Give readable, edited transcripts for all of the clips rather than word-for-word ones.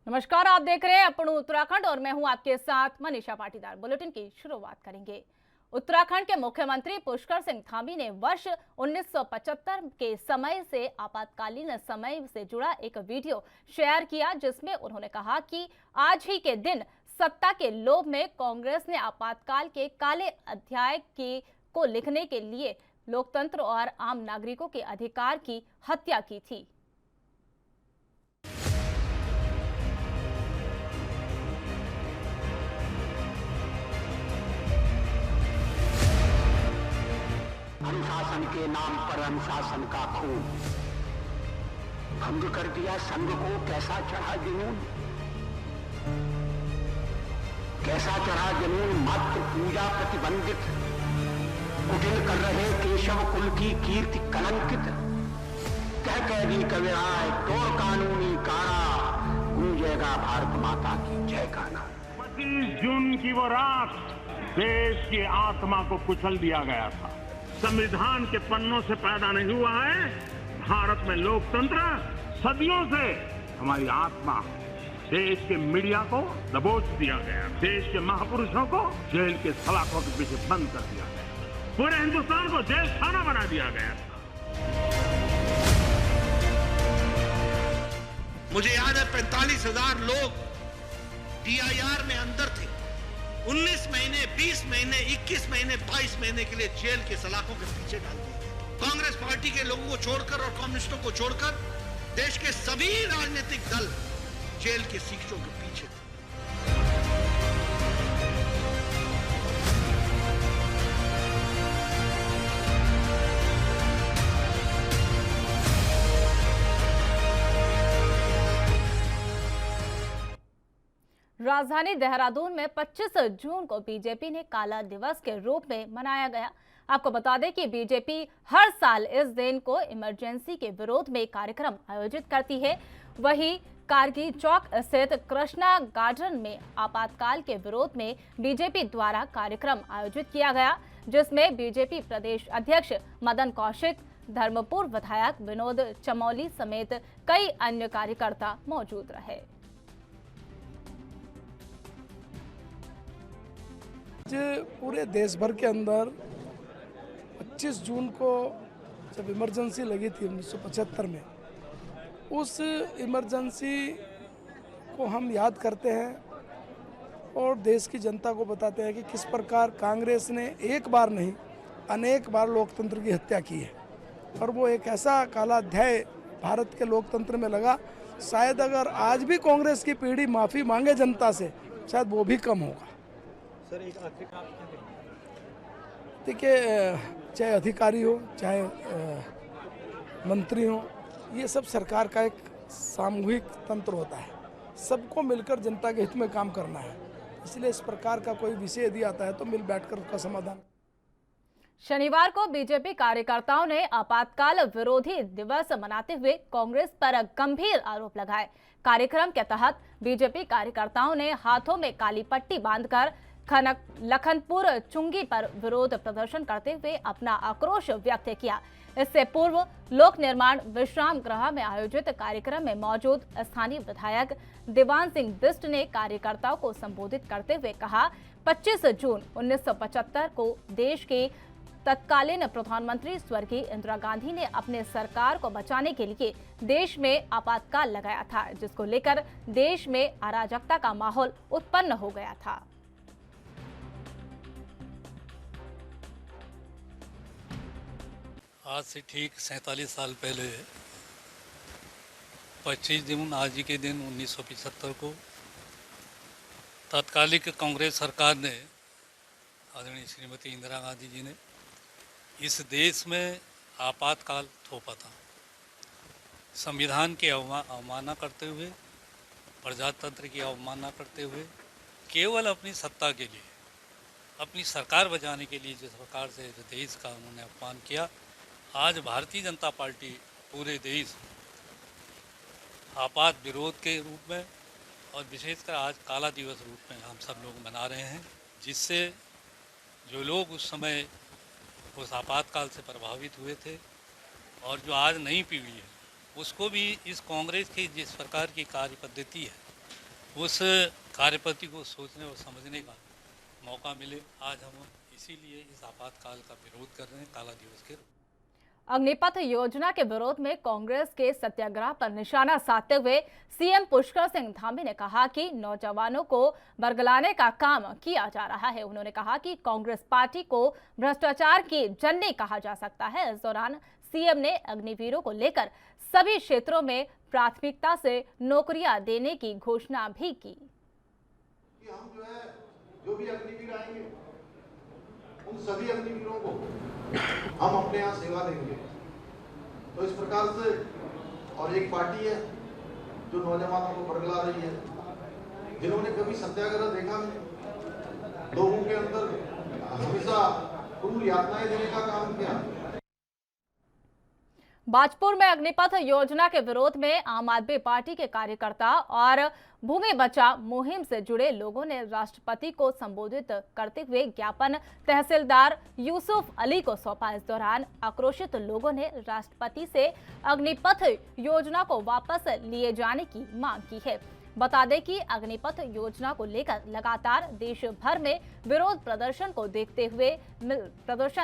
नमस्कार, आप देख रहे हैं अपन उत्तराखंड और मैं हूं आपके साथ मनीषा पाटीदार। बुलेटिन की शुरुआत करेंगे। उत्तराखंड के मुख्यमंत्री पुष्कर सिंह धामी ने वर्ष 1975 के समय से आपातकालीन समय से जुड़ा एक वीडियो शेयर किया, जिसमें उन्होंने कहा कि आज ही के दिन सत्ता के लोभ में कांग्रेस ने आपातकाल के काले अध्याय को लिखने के लिए लोकतंत्र और आम नागरिकों के अधिकार की हत्या की थी। अनुशासन के नाम पर अनुशासन का खून भंग कर दिया। संघ को कैसा चढ़ा जुनून, कैसा चढ़ा जुनून। मात्र पूजा प्रतिबंधित, कुटिल कर रहे केशव कुल की कीर्ति कलंकित। कह कैदी कविराय तोड़ कानूनी कारा, गूंजेगा भारत माता की जय गाना। 25 जून की वो रात देश की आत्मा को कुचल दिया गया था। संविधान के पन्नों से पैदा नहीं हुआ है भारत में लोकतंत्र। सदियों से हमारी आत्मा, देश के मीडिया को दबोच दिया गया, देश के महापुरुषों को जेल के सलाखों के पीछे बंद कर दिया गया, पूरे हिंदुस्तान को जेल खाना बना दिया गया। मुझे याद है 45,000 लोग DIR में अंदर थे। 19 महीने, 20 महीने, 21 महीने, 22 महीने के लिए जेल के सलाखों के पीछे डाल दिए गए। कांग्रेस पार्टी के लोगों को छोड़कर और कम्युनिस्टों को छोड़कर देश के सभी राजनीतिक दल जेल के सीटों के पीछे थे। राजधानी देहरादून में 25 जून को बीजेपी ने काला दिवस के रूप में मनाया गया। आपको बता दें कि बीजेपी हर साल इस दिन को इमरजेंसी के विरोध में कार्यक्रम आयोजित करती है। वहीं कारगिल चौक स्थित कृष्णा गार्डन में आपातकाल के विरोध में बीजेपी द्वारा कार्यक्रम आयोजित किया गया, जिसमें बीजेपी प्रदेश अध्यक्ष मदन कौशिक, धर्मपुर विधायक विनोद चमोली समेत कई अन्य कार्यकर्ता मौजूद रहे। पूरे देश भर के अंदर 25 जून को जब इमरजेंसी लगी थी 1975 में, उस इमरजेंसी को हम याद करते हैं और देश की जनता को बताते हैं कि किस प्रकार कांग्रेस ने एक बार नहीं अनेक बार लोकतंत्र की हत्या की है। और वो एक ऐसा काला अध्याय भारत के लोकतंत्र में लगा। शायद अगर आज भी कांग्रेस की पीढ़ी माफ़ी मांगे जनता से, शायद वो भी कम होगा। सर, एक आखिरी देखिए, चाहे अधिकारी हो चाहे मंत्री हो, ये सब सरकार का एक सामूहिक तंत्र होता है। सबको मिलकर जनता के हित में काम करना है। इसलिए इस प्रकार का कोई विषय यदि आता है तो मिल बैठकर उसका समाधान। शनिवार को बीजेपी कार्यकर्ताओं ने आपातकाल विरोधी दिवस मनाते हुए कांग्रेस पर गंभीर आरोप लगाए। कार्यक्रम के तहत बीजेपी कार्यकर्ताओं ने हाथों में काली पट्टी बांधकर लखनपुर चुंगी पर विरोध प्रदर्शन करते हुए अपना आक्रोश व्यक्त किया। इससे पूर्व लोक निर्माण विश्राम गृह में आयोजित कार्यक्रम में मौजूद स्थानीय विधायक दीवान सिंह बिष्ट ने कार्यकर्ताओं को संबोधित करते हुए कहा, 25 जून 1975 को देश के तत्कालीन प्रधानमंत्री स्वर्गीय इंदिरा गांधी ने अपने सरकार को बचाने के लिए देश में आपातकाल लगाया था, जिसको लेकर देश में अराजकता का माहौल उत्पन्न हो गया था। आज से ठीक 47 साल पहले 25 जून आज ही के दिन 1975 को तत्कालिक कांग्रेस सरकार ने, आदरणीय श्रीमती इंदिरा गांधी जी ने इस देश में आपातकाल थोपा था। संविधान की अवमानना करते हुए, प्रजातंत्र की अवमानना करते हुए, केवल अपनी सत्ता के लिए, अपनी सरकार बचाने के लिए जिस प्रकार से देश का उन्होंने अपमान किया, आज भारतीय जनता पार्टी पूरे देश आपात विरोध के रूप में और विशेषकर आज काला दिवस रूप में हम सब लोग मना रहे हैं, जिससे जो लोग उस समय उस आपातकाल से प्रभावित हुए थे और जो आज नई पीढ़ी है, उसको भी इस कांग्रेस की जिस प्रकार की कार्य पद्धति है उस कार्यपद्धति को सोचने और समझने का मौका मिले। आज हम इसीलिए इस आपातकाल का विरोध कर रहे हैं, काला दिवस के। अग्निपथ योजना के विरोध में कांग्रेस के सत्याग्रह पर निशाना साधते हुए सीएम पुष्कर सिंह धामी ने कहा कि नौजवानों को बरगलाने का काम किया जा रहा है। उन्होंने कहा कि कांग्रेस पार्टी को भ्रष्टाचार की जननी कहा जा सकता है। इस दौरान सीएम ने अग्निवीरों को लेकर सभी क्षेत्रों में प्राथमिकता से नौकरियां देने की घोषणा भी की। हम जो भी अग्निवीर आएंगे उन सभी अग्निवीरों को हम अपने यहाँ सेवा देंगे। तो इस प्रकार से, और एक पार्टी है जो नौजवानों को बरगला रही है, जिन्होंने कभी सत्याग्रह देखा नहीं, लोगों के अंदर हमेशा क्रूर यातनाएं देने का काम किया। बाजपुर में अग्निपथ योजना के विरोध में आम आदमी पार्टी के कार्यकर्ता और भूमि बचाओ मुहिम से जुड़े लोगों ने राष्ट्रपति को संबोधित करते हुए ज्ञापन तहसीलदार यूसुफ अली को सौंपा। इस दौरान आक्रोशित लोगों ने राष्ट्रपति से अग्निपथ योजना को वापस लिए जाने की मांग की है। बता दें कि अग्निपथ योजना को लेकर लगातार देश भर में विरोध प्रदर्शन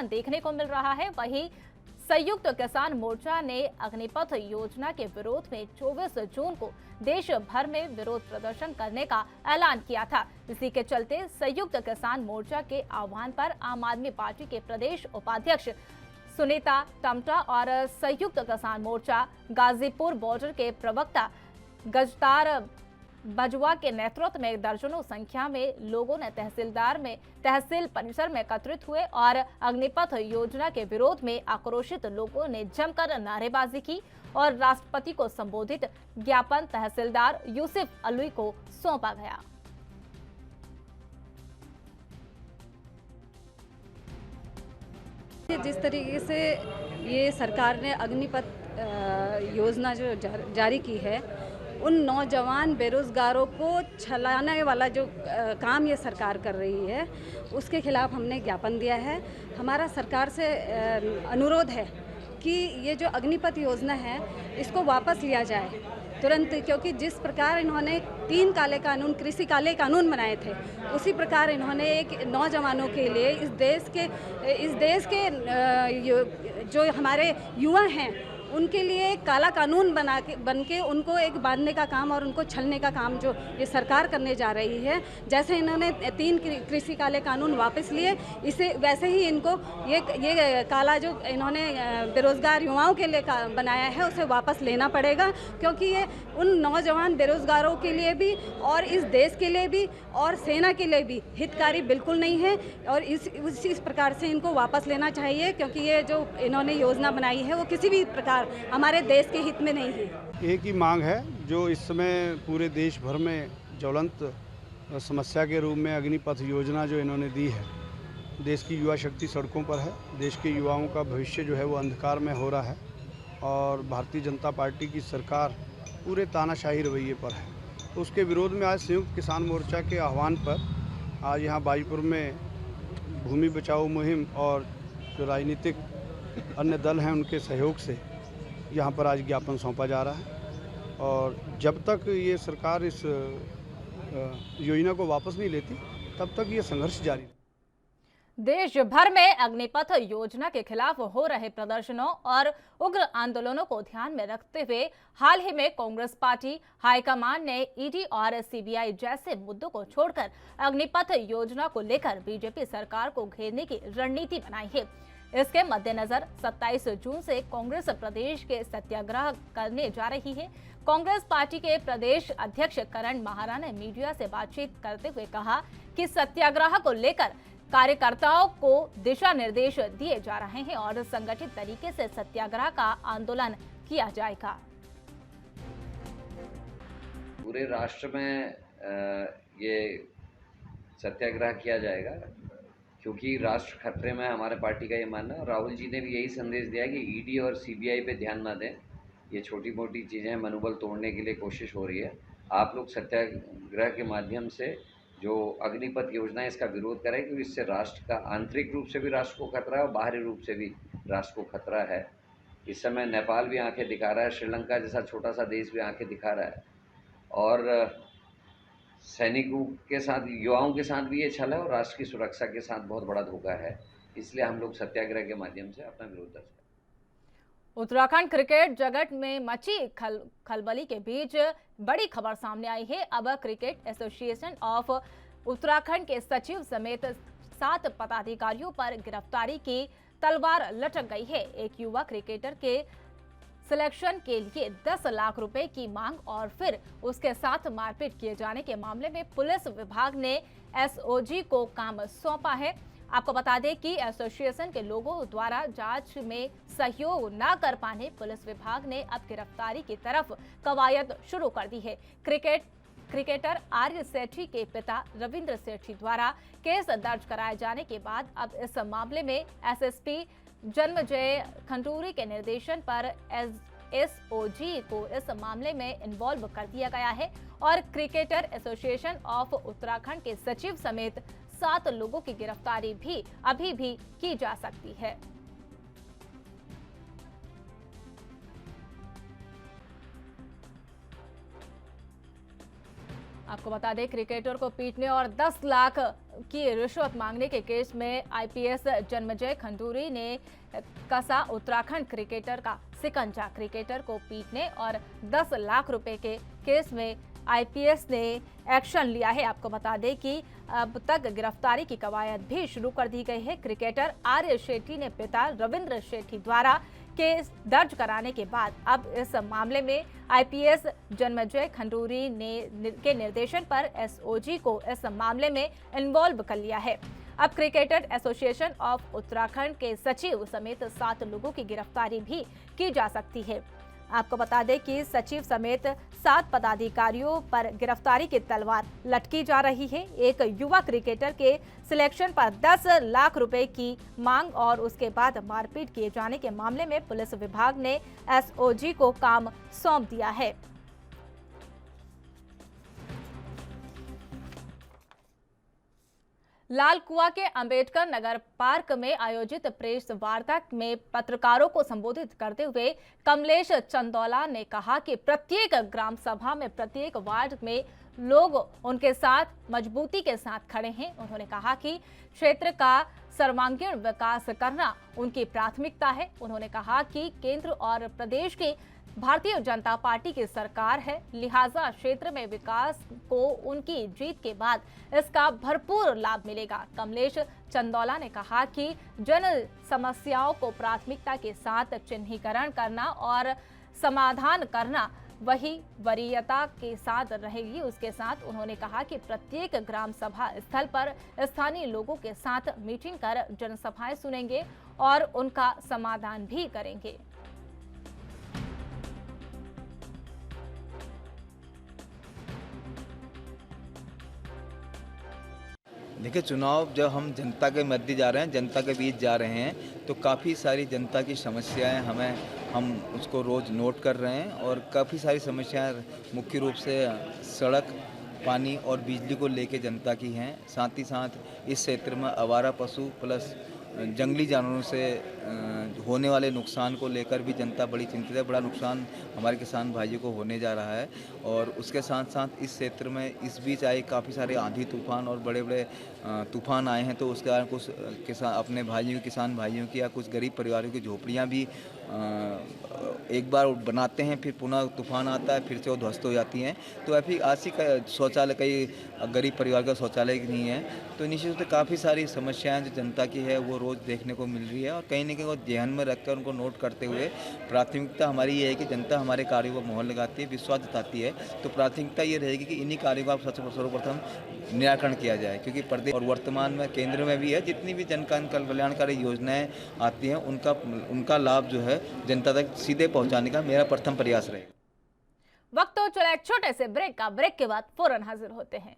देखने को मिल रहा है। वहीं संयुक्त किसान मोर्चा ने अग्निपथ योजना के विरोध में 24 जून को देश भर में विरोध प्रदर्शन करने का ऐलान किया था। इसी के चलते संयुक्त किसान मोर्चा के आह्वान पर आम आदमी पार्टी के प्रदेश उपाध्यक्ष सुनीता टमटा और संयुक्त किसान मोर्चा गाजीपुर बॉर्डर के प्रवक्ता गजतार बजवा के नेतृत्व में दर्जनों संख्या में लोगों ने तहसील परिसर में एकत्रित हुए और अग्निपथ योजना के विरोध में आक्रोशित लोगों ने जमकर नारेबाजी की और राष्ट्रपति को संबोधित ज्ञापन तहसीलदार यूसुफ अली को सौंपा गया। जिस तरीके से ये सरकार ने अग्निपथ योजना जो जारी की है, उन नौजवान बेरोजगारों को छलाने वाला जो काम ये सरकार कर रही है, उसके खिलाफ हमने ज्ञापन दिया है। हमारा सरकार से अनुरोध है कि ये जो अग्निपथ योजना है इसको वापस लिया जाए तुरंत, क्योंकि जिस प्रकार इन्होंने 3 काले कानून, कृषि काले कानून बनाए थे, उसी प्रकार इन्होंने एक नौजवानों के लिए इस देश के जो हमारे युवा हैं उनके लिए एक काला कानून बन के उनको एक बांधने का काम और उनको छलने का काम जो ये सरकार करने जा रही है। जैसे इन्होंने 3 कृषि काले कानून वापस लिए, इसे वैसे ही इनको ये काला जो इन्होंने बेरोजगार युवाओं के लिए बनाया है उसे वापस लेना पड़ेगा, क्योंकि ये उन नौजवान बेरोजगारों के लिए भी और इस देश के लिए भी और सेना के लिए भी हितकारी बिल्कुल नहीं है और इस प्रकार से इनको वापस लेना चाहिए, क्योंकि ये जो इन्होंने योजना बनाई है वो किसी भी प्रकार हमारे देश के हित में नहीं है। एक ही मांग है जो इस समय पूरे देश भर में ज्वलंत समस्या के रूप में अग्निपथ योजना जो इन्होंने दी है। देश की युवा शक्ति सड़कों पर है, देश के युवाओं का भविष्य जो है वो अंधकार में हो रहा है और भारतीय जनता पार्टी की सरकार पूरे तानाशाही रवैये पर है। तो उसके विरोध में आज संयुक्त किसान मोर्चा के आह्वान पर आज यहाँ बाजीपुर में भूमि बचाओ मुहिम और जो राजनीतिक अन्य दल हैं उनके सहयोग से यहाँ पर आज ज्ञापन सौंपा जा रहा है और जब तक ये सरकार इस योजना को वापस नहीं लेती तब तक ये संघर्ष जारी है। देश भर में अग्निपथ योजना के खिलाफ हो रहे प्रदर्शनों और उग्र आंदोलनों को ध्यान में रखते हुए हाल ही में कांग्रेस पार्टी हाईकमान ने ईडी और सीबीआई जैसे मुद्दों को छोड़कर अग्निपथ योजना को लेकर बीजेपी सरकार को घेरने की रणनीति बनाई है। इसके मद्देनजर 27 जून से कांग्रेस प्रदेश के सत्याग्रह करने जा रही है। कांग्रेस पार्टी के प्रदेश अध्यक्ष करण माहरा ने मीडिया से बातचीत करते हुए कहा कि सत्याग्रह को लेकर कार्यकर्ताओं को दिशा निर्देश दिए जा रहे हैं और संगठित तरीके से सत्याग्रह का आंदोलन किया जाएगा। पूरे राष्ट्र में ये सत्याग्रह किया जाएगा क्योंकि राष्ट्र खतरे में। हमारे पार्टी का ये मानना है। राहुल जी ने भी यही संदेश दिया कि ईडी और सीबीआई पे ध्यान ना दें, ये छोटी मोटी चीज़ें मनोबल तोड़ने के लिए कोशिश हो रही है। आप लोग सत्याग्रह के माध्यम से जो अग्निपथ योजना है इसका विरोध करें, क्योंकि इससे राष्ट्र का आंतरिक रूप से भी राष्ट्र को खतरा है और बाहरी रूप से भी राष्ट्र को खतरा है। इस समय नेपाल भी आंखें दिखा रहा है, श्रीलंका जैसा छोटा सा देश भी आंखें दिखा रहा है और सैनिकों के साथ, युवाओं के साथ भी ये छल है और राष्ट्र की सुरक्षा के साथ बहुत बड़ा धोखा है। इसलिए हम लोग सत्याग्रह के माध्यम से अपना विरोध दर्ज करें। उत्तराखंड क्रिकेट जगत में मची खलबली के बीच बड़ी खबर सामने आई है। अब क्रिकेट एसोसिएशन ऑफ उत्तराखंड के सचिव समेत 7 पदाधिकारियों पर गिरफ्तारी की तलवार लटक गई है। एक युवा क्रिकेटर के सिलेक्शन के लिए 10 लाख रुपए की मांग और फिर उसके साथ मारपीट किए जाने के मामले में पुलिस विभाग ने एसओजी को काम सौंपा है। आपको बता दें कि एसोसिएशन के लोगों द्वारा जांच में सहयोग न कर पाने पुलिस विभाग ने अब गिरफ्तारी की तरफ कवायद शुरू कर दी है। क्रिकेटर आर्य सेठी के पिता रविंद्र सेठी द्वारा केस दर्ज कराए जाने के बाद अब इस मामले में एसएसपी जन्मजय खंडूरी के निर्देशन पर एसओजी को इस मामले में इन्वॉल्व कर दिया गया है और क्रिकेटर एसोसिएशन ऑफ उत्तराखंड के सचिव समेत 7 लोगों की गिरफ्तारी भी अभी भी की जा सकती है। आपको बता दें, क्रिकेटर को पीटने और 10 लाख की रिश्वत मांगने के केस में आईपीएस जन्मजय खंडूरी ने कसा उत्तराखंड क्रिकेटर का शिकंजा। क्रिकेटर को पीटने और 10 लाख रुपए के केस में आईपीएस ने एक्शन लिया है। आपको बता दें कि अब तक गिरफ्तारी की कवायद भी शुरू कर दी गई है। क्रिकेटर आर्य शेट्टी ने पिता रविंद्र शेट्टी द्वारा केस दर्ज कराने के बाद अब इस मामले में आईपीएस जन्मजय खंडूरी के निर्देशन पर एसओजी को इस मामले में इन्वॉल्व कर लिया है। अब क्रिकेटर एसोसिएशन ऑफ उत्तराखंड के सचिव समेत 7 लोगों की गिरफ्तारी भी की जा सकती है। आपको बता दें कि सचिव समेत 7 पदाधिकारियों पर गिरफ्तारी की तलवार लटकी जा रही है। एक युवा क्रिकेटर के सिलेक्शन पर 10 लाख रुपए की मांग और उसके बाद मारपीट किए जाने के मामले में पुलिस विभाग ने एसओजी को काम सौंप दिया है। लाल कुआं के अंबेडकर नगर पार्क में आयोजित प्रेस वार्ता में पत्रकारों को संबोधित करते हुए कमलेश चंदौला ने कहा कि प्रत्येक ग्राम सभा में प्रत्येक वार्ड में लोग उनके साथ मजबूती के साथ खड़े हैं। उन्होंने कहा कि क्षेत्र का सर्वांगीण विकास करना उनकी प्राथमिकता है। उन्होंने कहा कि केंद्र और प्रदेश की भारतीय जनता पार्टी की सरकार है, लिहाजा क्षेत्र में विकास को उनकी जीत के बाद इसका भरपूर लाभ मिलेगा। कमलेश चंदौला ने कहा कि जन समस्याओं को प्राथमिकता के साथ चिन्हीकरण करना और समाधान करना वही वरीयता के साथ रहेगी। उसके साथ उन्होंने कहा कि प्रत्येक ग्राम सभा स्थल पर स्थानीय लोगों के साथ मीटिंग कर जनसभाएं सुनेंगे और उनका समाधान भी करेंगे। देखिए, चुनाव जब हम जनता के मध्य जा रहे हैं, जनता के बीच जा रहे हैं, तो काफ़ी सारी जनता की समस्याएं हम उसको रोज़ नोट कर रहे हैं और काफ़ी सारी समस्याएं मुख्य रूप से सड़क, पानी और बिजली को लेके जनता की हैं। साथ ही साथ इस क्षेत्र में आवारा पशु प्लस जंगली जानवरों से होने वाले नुकसान को लेकर भी जनता बड़ी चिंतित है। बड़ा नुकसान हमारे किसान भाइयों को होने जा रहा है और उसके साथ साथ इस क्षेत्र में इस बीच आए काफ़ी सारे आंधी तूफान और बड़े बड़े तूफान आए हैं, तो उसके कारण कुछ अपने भाइयों किसान भाइयों की या कुछ गरीब परिवारों की झोपड़ियाँ भी एक बार बनाते हैं, फिर पुनः तूफान आता है, फिर से वो ध्वस्त हो जाती हैं। तो ऐसी आसी का शौचालय, कई गरीब परिवार का शौचालय नहीं है, तो निश्चित रूप से काफ़ी सारी समस्याएं जो जनता की है वो रोज़ देखने को मिल रही है और कहीं ना कहीं वो ध्यान में रखकर उनको नोट करते हुए प्राथमिकता हमारी ये है कि जनता हमारे कार्यों को मोहर लगाती है, विश्वास जताती है, तो प्राथमिकता ये रहेगी कि इन्हीं कार्यों का सर्वप्रथम निराकरण किया जाए। क्योंकि प्रदेश और वर्तमान में केंद्र में भी है, जितनी भी जन कल्याणकारी योजनाएं आती हैं उनका लाभ जो है जनता तक सीधे पहुंचाने का मेरा प्रथम प्रयास रहेगा। वक्त तो चला एक छोटे से ब्रेक का। ब्रेक के बाद फौरन हाजिर होते हैं।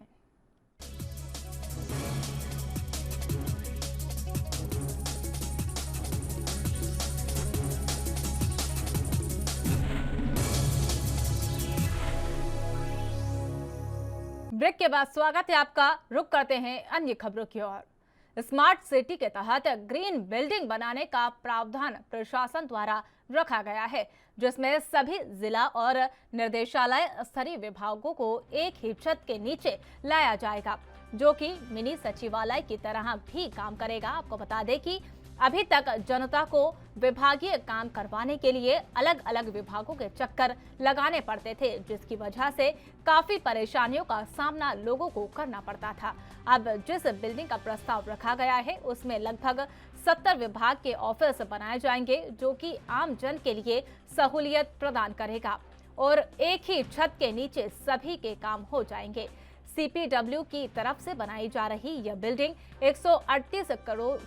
ब्रेक के बाद स्वागत है आपका। रुक करते हैं अन्य खबरों की ओर। स्मार्ट सिटी के तहत ग्रीन बिल्डिंग बनाने का प्रावधान प्रशासन द्वारा रखा गया है। जिसमें सभी जिला और निर्देशालय स्तरीय विभागों को एक ही छत के नीचे लाया जाएगा, जो कि मिनी सचिवालय की तरह भी काम करेगा। आपको बता दें कि अभी तक जनता को विभागीय काम करवाने के लिए अलग अलग विभागों के चक्कर लगाने पड़ते थे, जिसकी वजह से काफी परेशानियों का सामना लोगों को करना पड़ता था। अब जिस बिल्डिंग का प्रस्ताव रखा गया है उसमें लगभग 70 विभाग के ऑफिस बनाए जाएंगे, जो कि आम जन के लिए सहूलियत प्रदान करेगा और एक ही छत के नीचे सभी के काम हो जाएंगे। CPW की तरफ से बनाई जा रही यह बिल्डिंग 138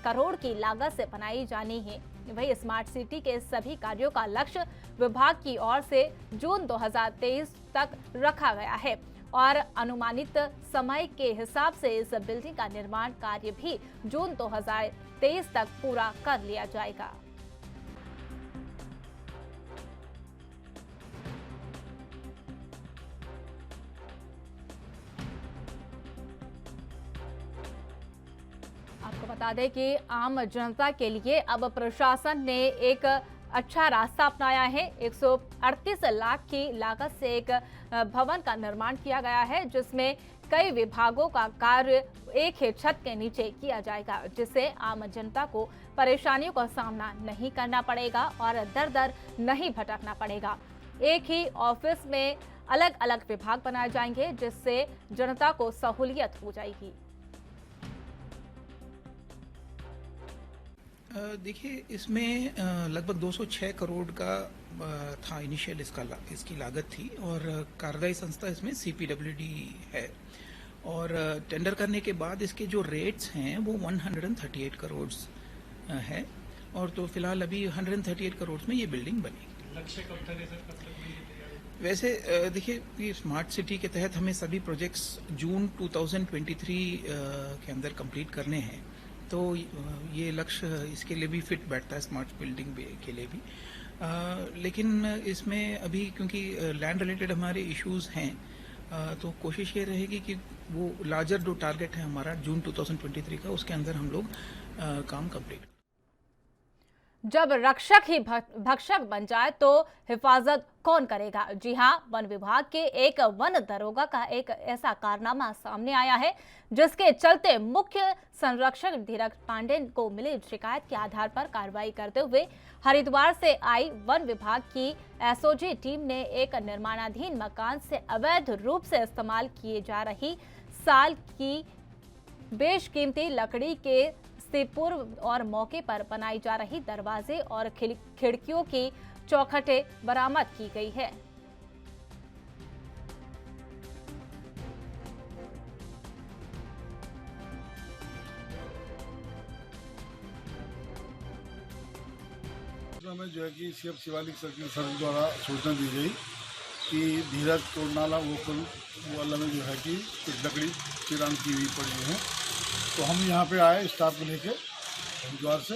करोड़ की लागत से बनाई जानी है। वही स्मार्ट सिटी के सभी कार्यों का लक्ष्य विभाग की ओर से जून 2023 तक रखा गया है और अनुमानित समय के हिसाब से इस बिल्डिंग का निर्माण कार्य भी जून 2023 तक पूरा कर लिया जाएगा। आपको बता दें कि आम जनता के लिए अब प्रशासन ने एक अच्छा रास्ता अपनाया है। 138 लाख की लागत से एक भवन का निर्माण किया गया है, जिसमें कई विभागों का कार्य एक ही छत के नीचे किया जाएगा, जिससे आम जनता को परेशानियों का सामना नहीं करना पड़ेगा और दर दर नहीं भटकना पड़ेगा। एक ही ऑफिस में अलग अलग विभाग बनाए जाएंगे, जिससे जनता को सहूलियत हो जाएगी। देखिए, इसमें लगभग 206 करोड़ का था इनिशियल इसकी लागत थी और कार्यदायी संस्था इसमें CPWD है और टेंडर करने के बाद इसके जो रेट्स हैं वो 138 करोड़ है और तो फिलहाल अभी 138 करोड़ में ये बिल्डिंग बनेगी। लक्ष्य कब तक है सर, कब तक मिलेगी? वैसे देखिए, ये स्मार्ट सिटी के तहत हमें सभी प्रोजेक्ट्स जून 2023 के अंदर कंप्लीट करने हैं, तो ये लक्ष्य इसके लिए भी फिट बैठता है, स्मार्ट बिल्डिंग के लिए भी। लेकिन इसमें अभी क्योंकि लैंड रिलेटेड हमारे इश्यूज हैं, तो कोशिश ये रहेगी कि वो लार्जर जो टारगेट है हमारा जून 2023 का, उसके अंदर हम लोग काम कंप्लीट। जब रक्षक ही भक्षक बन जाए तो हिफाजत कौन करेगा? जी हाँ, वन विभाग के एक वन दरोगा का एक ऐसा कारनामा सामने आया है, जिसके चलते मुख्य संरक्षक धीरज पांडे को मिली शिकायत के आधार पर कार्रवाई करते हुए हरिद्वार से आई वन विभाग की SOG टीम ने एक निर्माणाधीन मकान से अवैध रूप से इस्तेमाल किए जा रही साल की बेशकीमती लकड़ी के से पूर्व और मौके पर बनाई जा रही दरवाजे और खिड़कियों की चौखटें बरामद की गई है। हमें जो है कि CF शिवालिक सर्किल सर्विस द्वारा सूचना दी गई कि धीरज तोड़नाला वोकल वाला में जो है कि कुछ लकड़ी चिरान की हुई पड़ी है, तो हम यहाँ पे आए स्टाफ को लेके हरिद्वार से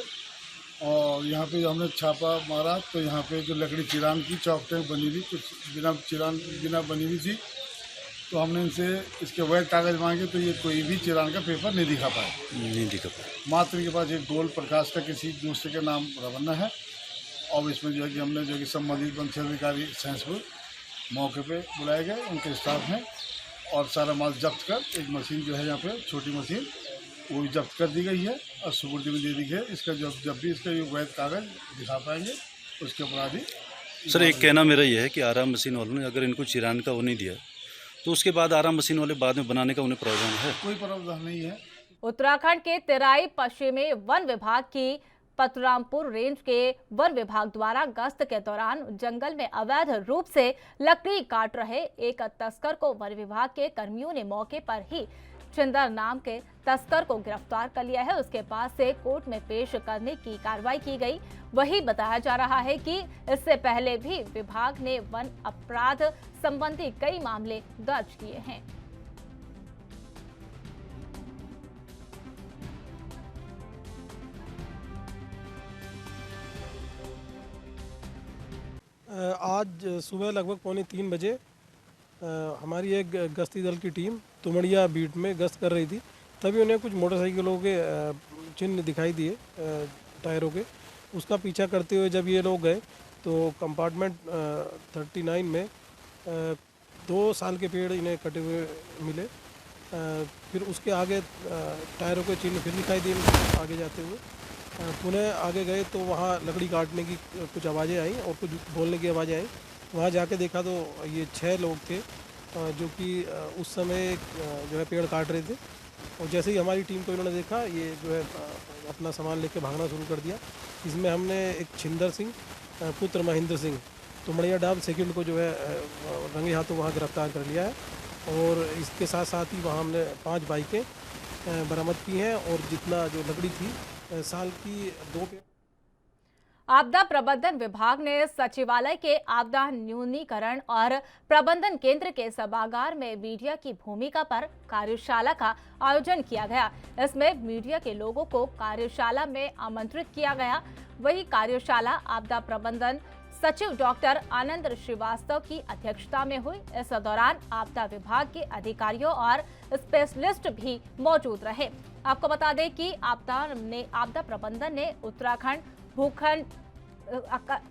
और यहाँ पे हमने छापा मारा, तो यहाँ पे जो लकड़ी चिरान की चौखटें बनी हुई, कुछ बिना बनी हुई थी, तो हमने इनसे इसके वैध कागज मांगे, तो ये कोई भी चिरान का पेपर नहीं दिखा पाए। मात्र के पास एक गोल प्रकाश का किसी दूसरे के नाम रवन्ना है और इसमें जो है कि हमने जो है कि संबंधित वन अधिकारी सैंसपुर मौके पे बुलाए गए, उनके स्टाफ हैं और सारा माल जब्त कर एक मशीन जो है यहाँ पे छोटी मशीन वो भी जब्त कर दी गई है और सुपुर्दी में दे दी गई है। इसका जब भी इसका ये वैध कागज दिखा पाएंगे उसके अपराधी। सर, एक कहना मेरा ये है कि आराम मशीन वालों ने अगर इनको चिरान का वो नहीं दिया तो उसके बाद आराम मशीन वाले बाद में बनाने का उन्हें प्रावधान है? कोई प्रावधान नहीं है। उत्तराखंड के तेराई पश्चिमी वन विभाग की पतरामपुर रेंज के वन विभाग द्वारा गश्त के दौरान जंगल में अवैध रूप से लकड़ी काट रहे एक तस्कर को वन विभाग के कर्मियों ने मौके पर ही चिंदर नाम के तस्कर को गिरफ्तार कर लिया है। उसके पास से कोर्ट में पेश करने की कार्रवाई की गई। वही बताया जा रहा है कि इससे पहले भी विभाग ने वन अपराध संबंधी कई मामले दर्ज किए हैं। आज सुबह लगभग 2:45 बजे हमारी एक गश्ती दल की टीम तुमड़िया बीट में गश्त कर रही थी, तभी उन्हें कुछ मोटरसाइकिलों के चिन्ह दिखाई दिए टायरों के। उसका पीछा करते हुए जब ये लोग गए तो कंपार्टमेंट 39 में 2 साल के पेड़ इन्हें कटे हुए मिले। फिर उसके आगे टायरों के चिन्ह फिर दिखाई दिए आगे जाते हुए। पुनः आगे गए तो वहाँ लकड़ी काटने की कुछ आवाज़ें आई और कुछ बोलने की आवाज़ें आई। वहाँ जाके देखा तो ये 6 लोग थे जो कि उस समय जो है पेड़ काट रहे थे। और जैसे ही हमारी टीम को इन्होंने देखा, ये जो है अपना सामान लेके भागना शुरू कर दिया। इसमें हमने एक छिंदर सिंह पुत्र महेंद्र सिंह तुमड़िया डाब सेकंड को जो है रंगे हाथों वहाँ गिरफ्तार कर लिया है। और इसके साथ साथ ही वहाँ हमने 5 बाइकें बरामद की हैं और जितना जो लकड़ी थी साल की 2 पेड़। आपदा प्रबंधन विभाग ने सचिवालय के आपदा न्यूनीकरण और प्रबंधन केंद्र के सभागार में मीडिया की भूमिका पर कार्यशाला का आयोजन किया गया। इसमें मीडिया के लोगों को कार्यशाला में आमंत्रित किया गया। वही कार्यशाला आपदा प्रबंधन सचिव डॉक्टर आनंद श्रीवास्तव की अध्यक्षता में हुई। इस दौरान आपदा विभाग के अधिकारियों और स्पेशलिस्ट भी मौजूद रहे। आपको बता दें कि आपदा प्रबंधन ने उत्तराखंड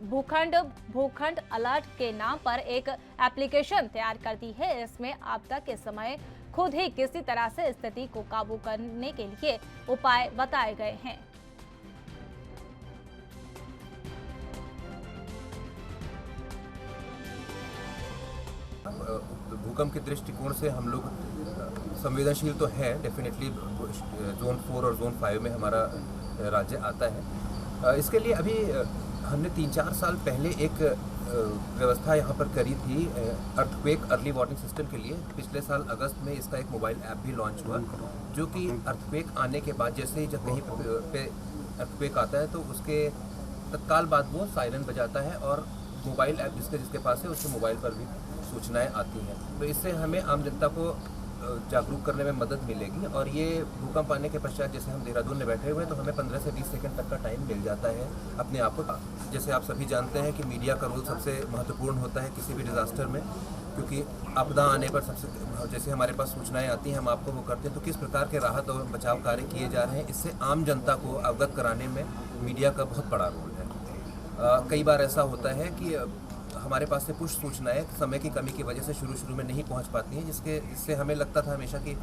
भूखंड अलर्ट के नाम पर एक एप्लीकेशन तैयार कर दी है। इसमें आपदा के समय खुद ही किसी तरह से स्थिति को काबू करने के लिए उपाय बताए गए हैं। भूकंप के दृष्टिकोण से हम लोग संवेदनशील तो है, डेफिनेटली जोन 4 और जोन 5 में हमारा राज्य आता है। इसके लिए अभी हमने 3-4 साल पहले एक व्यवस्था यहाँ पर करी थी अर्थक्वेक अर्ली वार्निंग सिस्टम के लिए। पिछले साल अगस्त में इसका एक मोबाइल ऐप भी लॉन्च हुआ, जो कि अर्थक्वेक आने के बाद जैसे ही जब कहीं पे अर्थक्वेक आता है तो उसके तत्काल बाद वो सायरन बजाता है और मोबाइल ऐप जिसके पास है उसके मोबाइल पर भी सूचनाएं आती हैं। तो इससे हमें आम जनता को जागरूक करने में मदद मिलेगी। और ये भूकंप आने के पश्चात जैसे हम देहरादून में बैठे हुए हैं तो हमें 15 से 20 सेकंड तक का टाइम मिल जाता है अपने आप को। जैसे आप सभी जानते हैं कि मीडिया का रोल सबसे महत्वपूर्ण होता है किसी भी डिज़ास्टर में, क्योंकि आपदा आने पर सबसे जैसे हमारे पास सूचनाएं आती हैं हम आपको वो करते हैं तो किस प्रकार के राहत और बचाव कार्य किए जा रहे हैं, इससे आम जनता को अवगत कराने में मीडिया का बहुत बड़ा रोल है। कई बार ऐसा होता है कि हमारे पास से कुछ सूचनाएं समय की कमी की वजह से शुरू में नहीं पहुंच पाती हैं, जिससे हमें लगता था हमेशा कि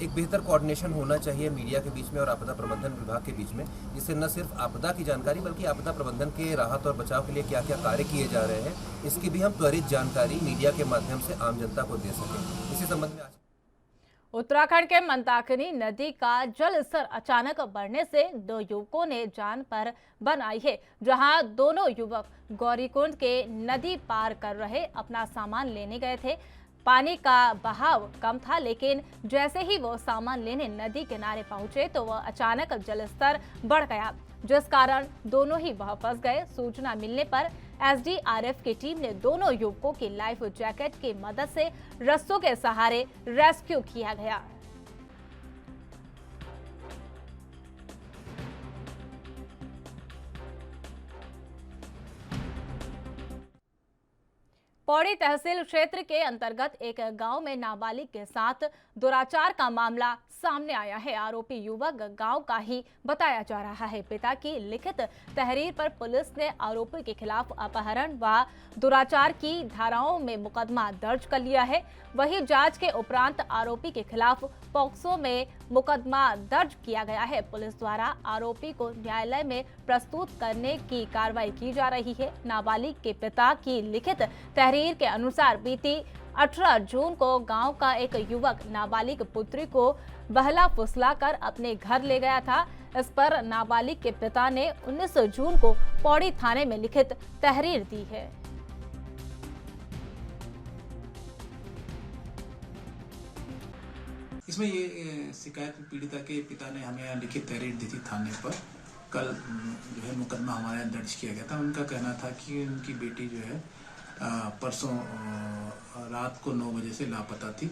एक बेहतर कोऑर्डिनेशन होना चाहिए मीडिया के बीच में और आपदा प्रबंधन विभाग के बीच में, जिससे न सिर्फ आपदा की जानकारी बल्कि आपदा प्रबंधन के राहत और बचाव के लिए क्या क्या कार्य किए जा रहे हैं इसकी भी हम त्वरित जानकारी मीडिया के माध्यम से आम जनता को दे सकें। इसी संबंध में उत्तराखंड के मंदाकिनी नदी का जल स्तर अचानक बढ़ने से 2 युवकों ने जान पर बन आई है। जहां दोनों युवक गौरीकुंड के नदी पार कर रहे अपना सामान लेने गए थे। पानी का बहाव कम था, लेकिन जैसे ही वो सामान लेने नदी किनारे पहुंचे तो वह अचानक जलस्तर बढ़ गया, जिस कारण दोनों ही वहां फंस गए। सूचना मिलने पर एसडीआरएफ की टीम ने दोनों युवकों की लाइफ जैकेट की मदद से रस्सों के सहारे रेस्क्यू किया गया। पौड़ी तहसील क्षेत्र के अंतर्गत एक गांव में नाबालिग के साथ दुराचार का मामला सामने आया है। आरोपी युवक गांव का ही बताया जा रहा है। पिता की लिखित तहरीर पर पुलिस ने आरोपी के खिलाफ अपहरण व दुराचार की धाराओं में मुकदमा दर्ज कर लिया है। वहीं जांच के उपरांत आरोपी के खिलाफ पॉक्सो में मुकदमा दर्ज किया गया है। पुलिस द्वारा आरोपी को न्यायालय में प्रस्तुत करने की कार्रवाई की जा रही है। नाबालिग के पिता की लिखित तहरीर के अनुसार बीती 18 जून को गांव का एक युवक नाबालिग पुत्री को बहला फुसला कर अपने घर ले गया था। इस पर नाबालिग के पिता ने 19 जून को पौड़ी थाने में लिखित तहरीर दी है। इसमें ये शिकायत पीड़िता के पिता ने हमें लिखित तहरीर दी थी थाने पर। कल जो है मुकदमा हमारे यहाँ दर्ज किया गया था। उनका कहना था कि उनकी बेटी जो है परसों रात को 9 बजे से लापता थी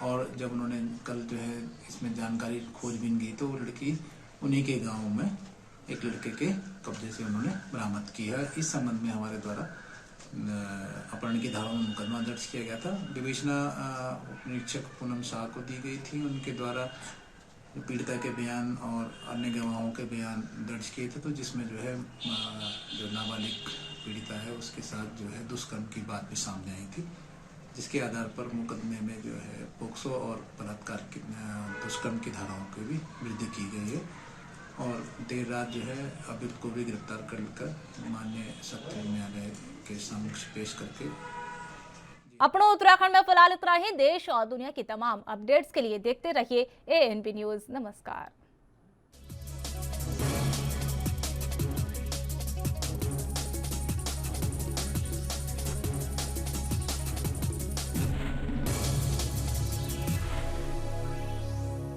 और जब उन्होंने कल जो है इसमें जानकारी खोजबीन की तो वो लड़की उन्हीं के गांव में एक लड़के के कब्जे से उन्होंने बरामद की है। इस संबंध में हमारे द्वारा अपहरण की धाराओं में मुकदमा दर्ज किया गया था। विवेचना निरीक्षक पूनम शाह को दी गई थी। उनके द्वारा पीड़िता के बयान और अन्य गवाहों के बयान दर्ज किए थे, तो जिसमें जो है जो नाबालिग पीड़िता है उसके साथ जो है दुष्कर्म की बात भी सामने आई थी, जिसके आधार पर मुकदमे में जो है पोक्सो और बलात्कार की दुष्कर्म की धाराओं की भी वृद्धि की गई है। और देर रात जो है अभियुक्त को भी गिरफ्तार कर माननीय सत्र न्यायालय के समक्ष पेश करके। अपनों उत्तराखंड में फिलहाल इतना ही। देश और दुनिया की तमाम अपडेट्स के लिए देखते रहिए ANP न्यूज़। नमस्कार।